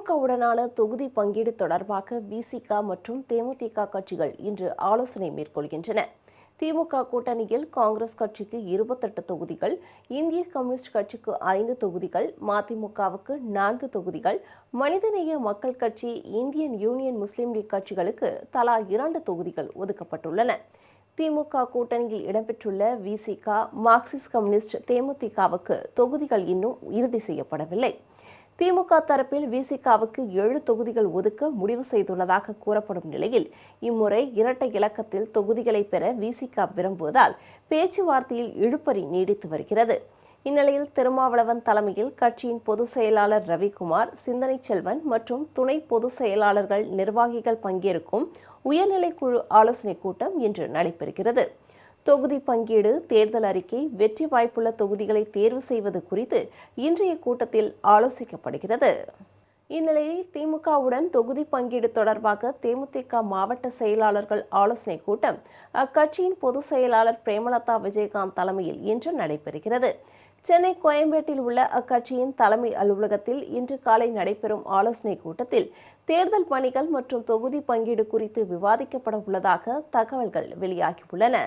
திமுகவுடனான தொகுதி பங்கீடு தொடர்பாக விசிக மற்றும் தேமுதிக கட்சிகள் இன்று ஆலோசனை மேற்கொள்கின்றன. திமுக கூட்டணியில் காங்கிரஸ் கட்சிக்கு 28 தொகுதிகள், இந்திய கம்யூனிஸ்ட் கட்சிக்கு 5 தொகுதிகள், மதிமுகவுக்கு 4 தொகுதிகள், மனிதநேய மக்கள் கட்சி, இந்தியன் யூனியன் முஸ்லீம் லீக் கட்சிகளுக்கு தலா 2 தொகுதிகள் ஒதுக்கப்பட்டுள்ளன. திமுக கூட்டணியில் இடம்பெற்றுள்ள விசிக, மார்க்சிஸ்ட் கம்யூனிஸ்ட், தேமுதிகவுக்கு தொகுதிகள் இன்னும் இறுதி செய்யப்படவில்லை. திமுக தரப்பில் விசிகவுக்கு 7 தொகுதிகள் ஒதுக்க முடிவு செய்துள்ளதாக கூறப்படும் நிலையில், இம்முறை இரட்டை இலக்கத்தில் தொகுதிகளை பெற விசிக விரும்புவதால் பேச்சுவார்த்தையில் இழுபறி நீடித்து வருகிறது. இந்நிலையில் திருமாவளவன் தலைமையில் கட்சியின் பொதுச் செயலாளர் ரவிக்குமார், சிந்தனை செல்வன் மற்றும் துணை பொதுச் செயலாளர்கள், நிர்வாகிகள் பங்கேற்கும் உயர்நிலை குழு ஆலோசனைக் கூட்டம் இன்று நடைபெறுகிறது. தொகுதி பங்கீடு, தேர்தல் அறிக்கை, வெற்றி வாய்ப்புள்ள தொகுதிகளை தேர்வு செய்வது குறித்து இன்றைய கூட்டத்தில் ஆலோசிக்கப்படுகிறது. இந்நிலையில் திமுகவுடன் தொகுதி பங்கீடு தொடர்பாக தேமுதிக மாவட்ட செயலாளர்கள் ஆலோசனைக் கூட்டம் அக்கட்சியின் பொதுச் செயலாளர் பிரேமலதா விஜயகாந்த் தலைமையில் இன்று நடைபெறுகிறது. சென்னை கோயம்பேட்டில் உள்ள அக்கட்சியின் தலைமை அலுவலகத்தில் இன்று காலை நடைபெறும் ஆலோசனைக் கூட்டத்தில் தேர்தல் பணிகள் மற்றும் தொகுதி பங்கீடு குறித்து விவாதிக்கப்பட உள்ளதாக தகவல்கள் வெளியாகியுள்ளன.